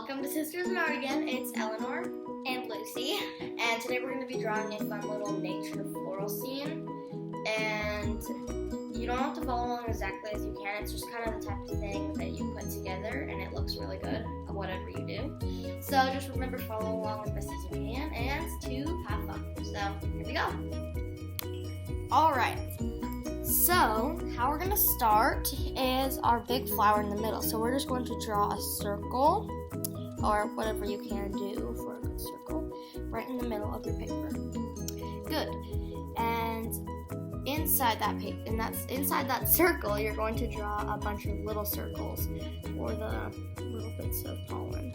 Welcome to Sisters in Art again. It's Eleanor and Lucy, and today we're going to be drawing a fun little nature floral scene. And you don't have to follow along exactly as you can. It's just kind of the type of thing that you put together, and it looks really good, whatever you do. So just remember to follow along as best as you can, and to have fun. So here we go. All right. So, how we're going to start is our big flower in the middle. So we're just going to draw a circle, or whatever you can do for a good circle, right in the middle of your paper. Good. And inside that circle, you're going to draw a bunch of little circles for the little bits of pollen.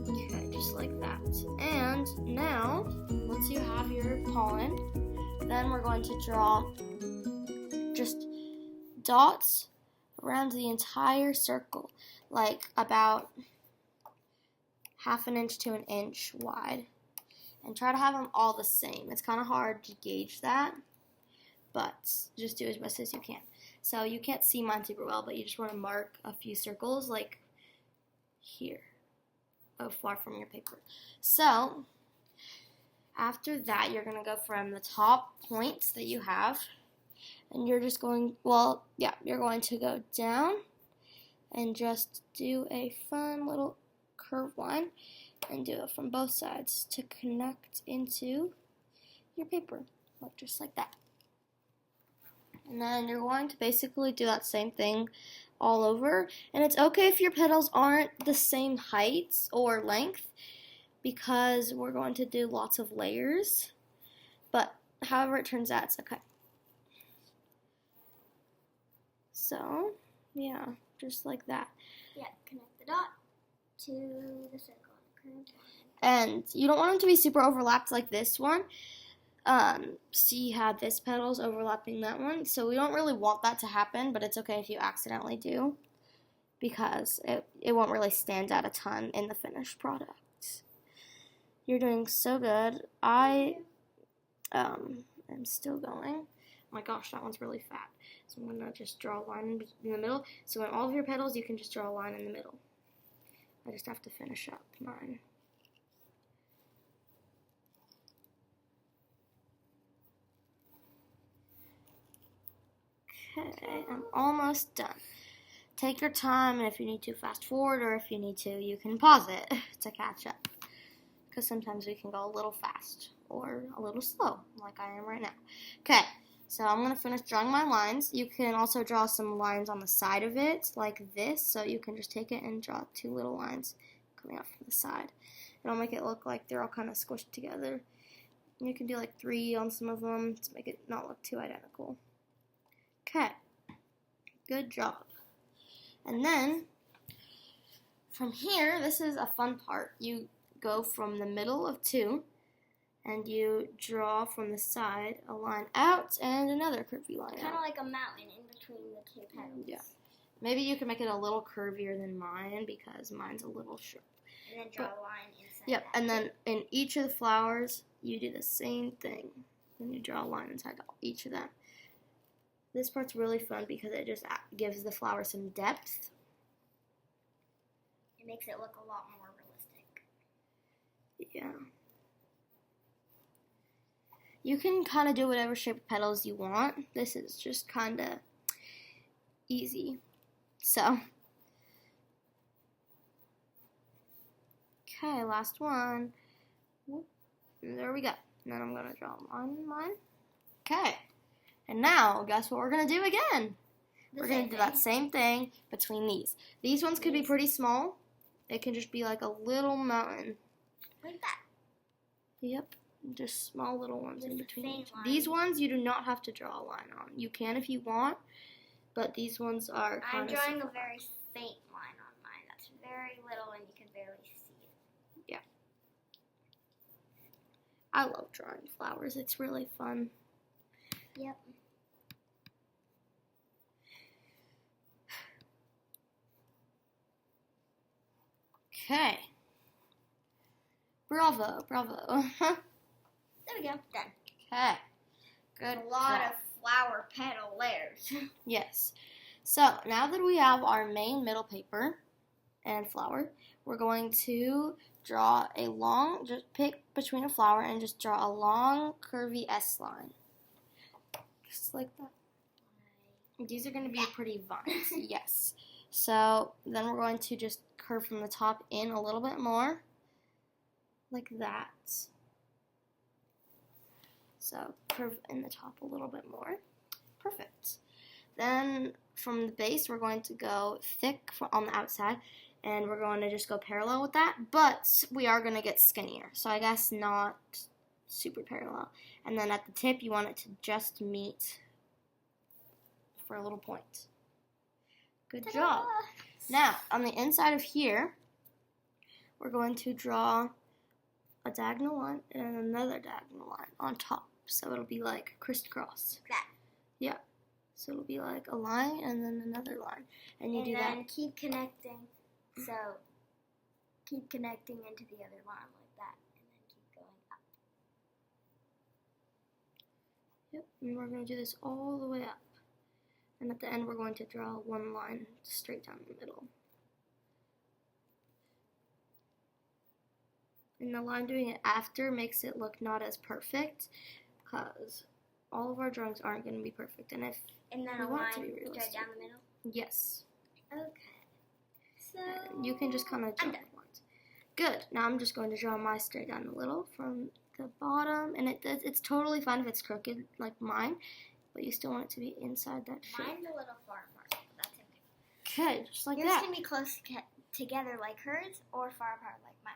Okay, just like that. And now, once you have your pollen, then we're going to draw just dots around the entire circle, like about 1/2 inch to 1 inch wide, and try to have them all the same. It's kind of hard to gauge that, but just do as best as you can. So you can't see mine super well, but you just want to mark a few circles like here, far from your paper. So after that, you're going to go from the top points that you have, and you're just going, you're going to go down and just do a fun little curve line and do it from both sides to connect into your paper, just like that. And then you're going to basically do that same thing all over, and it's okay if your petals aren't the same height or length, because we're going to do lots of layers, but however it turns out, it's okay. So, yeah, just like that. Yeah, connect the dot to the circle. And you don't want them to be super overlapped like this one. See how this petal's overlapping that one? So we don't really want that to happen, but it's okay if you accidentally do, because it won't really stand out a ton in the finished product. You're doing so good. I am still going. Oh my gosh, that one's really fat. So I'm going to just draw a line in the middle. So in all of your petals, you can just draw a line in the middle. I just have to finish up mine. Okay, I'm almost done. Take your time, and if you need to fast forward, or if you need to, you can pause it to catch up. Because sometimes we can go a little fast or a little slow, like I am right now. Okay, so I'm going to finish drawing my lines. You can also draw some lines on the side of it, like this. So you can just take it and draw 2 little lines coming out from the side. It'll make it look like they're all kind of squished together. You can do like 3 on some of them to make it not look too identical. Okay, good job. And then, from here, this is a fun part. You go from the middle of 2, and you draw from the side a line out and another curvy line out. Kind of like a mountain in between the 2 petals. Yeah. Maybe you can make it a little curvier than mine, because mine's a little short. And then draw a line inside. Yep, and then in each of the flowers, you do the same thing. Then you draw a line inside each of them. This part's really fun because it just gives the flower some depth. It makes it look a lot more realistic. Yeah. You can kind of do whatever shape of petals you want. This is just kind of easy. So, okay, last one. There we go. And then I'm going to draw a line in mine. Okay. And now, guess what we're going to do again? We're going to do that same thing between these. These ones could be pretty small. It can just be like a little mountain. Like that. Yep. Just small little ones in between. These ones you do not have to draw a line on. You can if you want, but these ones are kind of... I'm drawing a very faint line on mine. That's very little and you can barely see it. Yeah. I love drawing flowers. It's really fun. Yep. Okay. Bravo, bravo. There we go. Done. Okay. Good. A lot of flower petal layers. Yes. So now that we have our main middle paper and flower, we're going to draw a long, just pick between a flower and just draw a long curvy S line. Just like that. These are going to be pretty vines, yes. So then we're going to just curve from the top in a little bit more, like that. So curve in the top a little bit more. Perfect. Then from the base, we're going to go thick on the outside, and we're going to just go parallel with that, but we are going to get skinnier, so I guess not super parallel. And then at the tip, you want it to just meet for a little point. Good Ta-da! job. Now, on the inside of here, we're going to draw a diagonal line and another diagonal line on top, so it'll be like crisscross. That. Yeah. So it'll be like a line and then another line. And you do that. And then keep connecting. So keep connecting into the other line like that. And then keep going up. Yep. And we're going to do this all the way up. And at the end, we're going to draw one line straight down the middle. And the line doing it after makes it look not as perfect, because all of our drawings aren't going to be perfect. And if And then we a want line it to be straight realistic. down the middle? Yes. Okay. So And you can just kind of draw lines. Good. Now I'm just going to draw my straight down the middle from the bottom. And it's totally fine if it's crooked like mine, but you still want it to be inside that shape. Mine's a little far apart, but that's okay. Okay, just like Yours that. can be close together like hers or far apart like mine.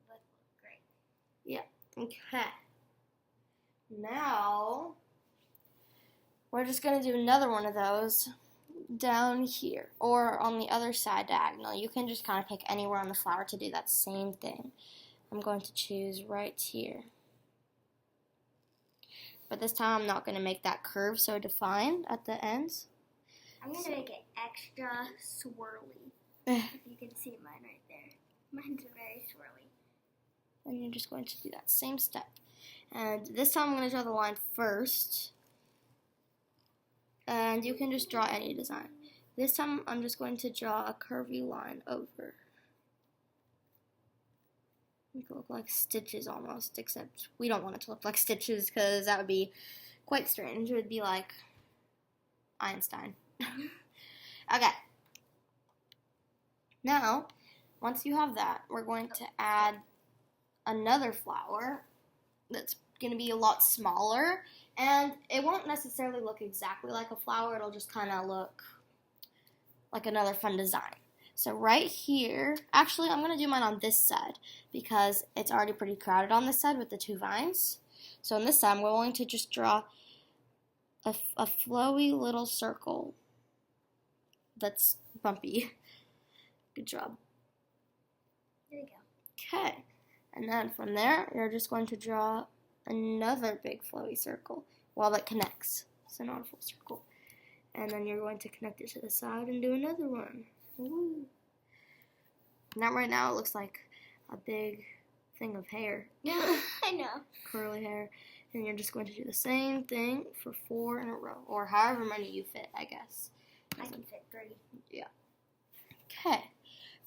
Both look great. Yeah. Okay. Now we're just going to do another one of those down here or on the other side diagonal. You can just kind of pick anywhere on the flower to do that same thing. I'm going to choose right here. But this time I'm not going to make that curve so defined at the ends. I'm going to make it extra swirly. If you can see mine right there. Mine's very swirly. And you're just going to do that same step. And this time I'm going to draw the line first. And you can just draw any design. This time I'm just going to draw a curvy line over. Make it look like stitches almost, except we don't want it to look like stitches because that would be quite strange. It would be like Einstein. Okay. Now, once you have that, we're going to add another flower that's going to be a lot smaller, and it won't necessarily look exactly like a flower. It'll just kind of look like another fun design. So right here, actually I'm going to do mine on this side because it's already pretty crowded on this side with the two vines. So on this side, we're going to just draw a flowy little circle that's bumpy. Good job. There you go. Okay, and then from there, you're just going to draw another big flowy circle while it connects, so not a full circle. And then you're going to connect it to the side and do another one. Woo. Now, right now, it looks like a big thing of hair. I know. Curly hair. And you're just going to do the same thing for 4 in a row, or however many you fit, I guess. I can fit 3. Yeah. Okay.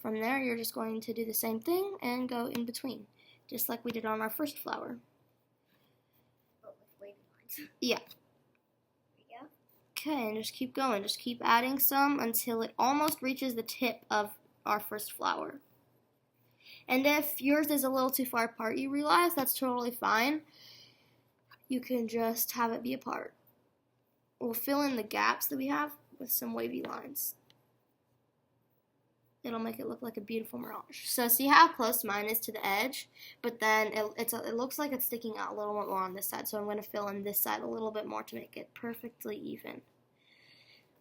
From there, you're just going to do the same thing and go in between, just like we did on our first flower. But with wavy lines. Yeah. There you go. Okay, and just keep going. Just keep adding some until it almost reaches the tip of our first flower. And if yours is a little too far apart, you realize that's totally fine. You can just have it be apart. We'll fill in the gaps that we have with some wavy lines. It'll make it look like a beautiful mirage. So see how close mine is to the edge, but then it looks like it's sticking out a little bit more on this side, so I'm going to fill in this side a little bit more to make it perfectly even.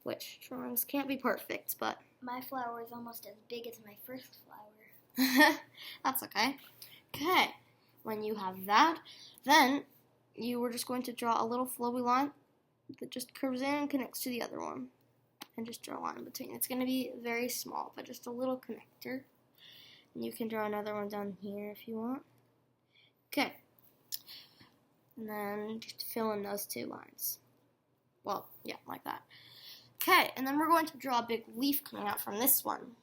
Which drawings can't be perfect, but My flower is almost as big as my first flower. that's okay. Okay, when you have that, then you were just going to draw a little flowy line that just curves in and connects to the other one. And just draw a line in between. It's going to be very small, but just a little connector. And you can draw another one down here if you want. Okay. And then just fill in those 2 lines. Well, yeah, like that. Okay, and then we're going to draw a big leaf coming out from this one.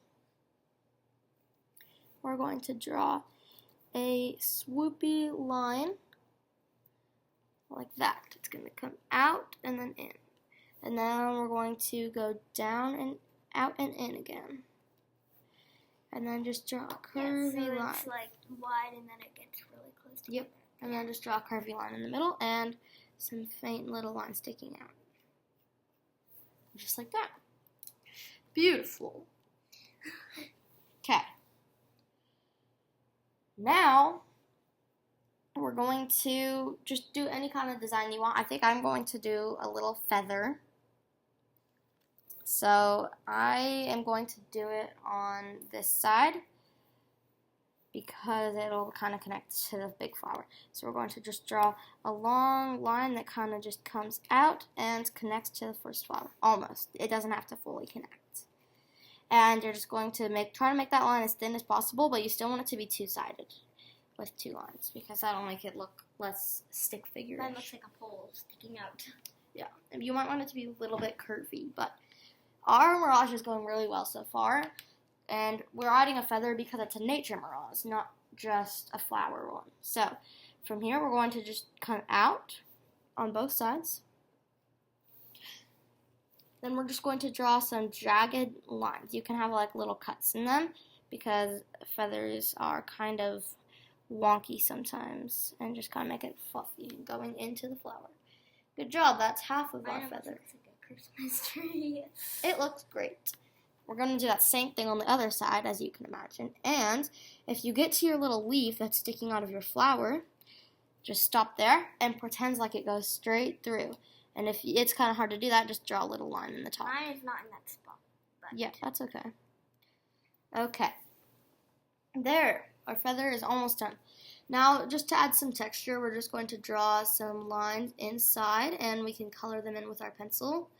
We're going to draw a swoopy line like that. It's going to come out and then in. And then we're going to go down and out and in again. And then just draw a curvy line. It's like wide and then it gets really close together. Yep. And then just draw a curvy line in the middle and some faint little lines sticking out. Just like that. Beautiful. Okay. Now, we're going to just do any kind of design you want. I think I'm going to do a little feather. So I am going to do it on this side because it'll kind of connect to the big flower. So we're going to just draw a long line that kind of just comes out and connects to the first flower. Almost. It doesn't have to fully connect. And you're just going to try to make that line as thin as possible, but you still want it to be two-sided with two lines because that'll make it look less stick figure. Mine looks like a pole sticking out. Yeah, you might want it to be a little bit curvy, but our mirage is going really well so far, and we're adding a feather because it's a nature mirage, not just a flower one. So, from here, we're going to just come out on both sides. Then we're just going to draw some jagged lines. You can have like little cuts in them because feathers are kind of wonky sometimes, and just kind of make it fluffy going into the flower. Good job, that's half of our feather. Looks like a Christmas tree. It looks great. We're going to do that same thing on the other side, as you can imagine. And if you get to your little leaf that's sticking out of your flower, just stop there and pretend like it goes straight through. And if it's kind of hard to do that, just draw a little line in the top. Mine is not in that spot. But Yeah, that's okay. Okay. There. Our feather is almost done. Now, just to add some texture, we're just going to draw some lines inside, and we can color them in with our pencil.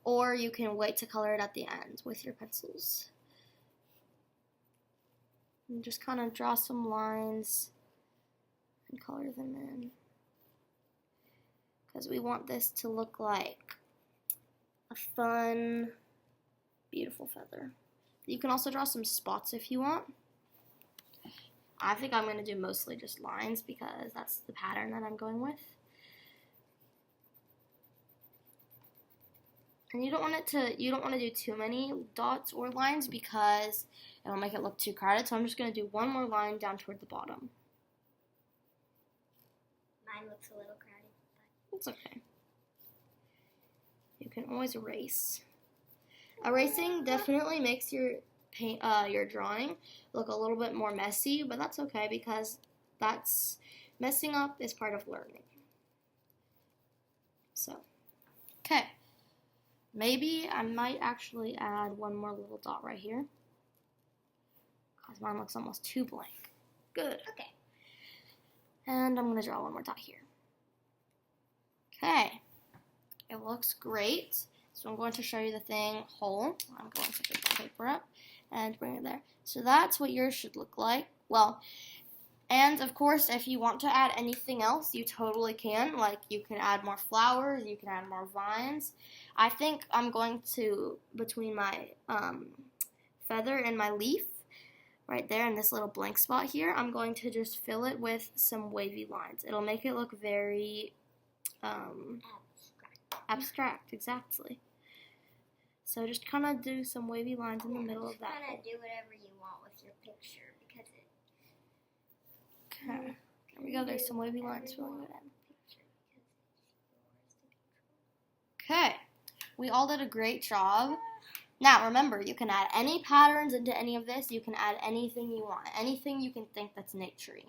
Or you can wait to color it at the end with your pencils. And just kind of draw some lines and color them in. Because we want this to look like a fun, beautiful feather. You can also draw some spots if you want. I think I'm going to do mostly just lines because that's the pattern that I'm going with. And you don't want to do too many dots or lines because it'll make it look too crowded. So I'm just going to do one more line down toward the bottom. mine looks a little crowded. It's okay. You can always erase. Erasing definitely makes your your drawing look a little bit more messy, but that's okay because messing up is part of learning. So, okay. Maybe I might actually add one more little dot right here because mine looks almost too blank. Good. Okay. And I'm going to draw one more dot here. Okay. It looks great. So I'm going to show you the thing whole. I'm going to pick the paper up and bring it there. So that's what yours should look like. Well, and of course, if you want to add anything else, you totally can. Like, you can add more flowers, you can add more vines. I think I'm going to, between my feather and my leaf, right there in this little blank spot here, I'm going to just fill it with some wavy lines. It'll make it look very abstract, exactly. So just kind of do some wavy lines in the middle of that. Kind of do whatever you want with your picture because it. Okay. There we go. There's some wavy lines filling it in. Okay. We all did a great job. Now, remember, you can add any patterns into any of this. You can add anything you want. Anything you can think that's nature-y.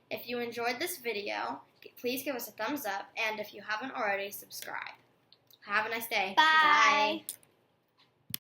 If you enjoyed this video, please give us a thumbs up. And if you haven't already, subscribe. Have a nice day. Bye. Bye.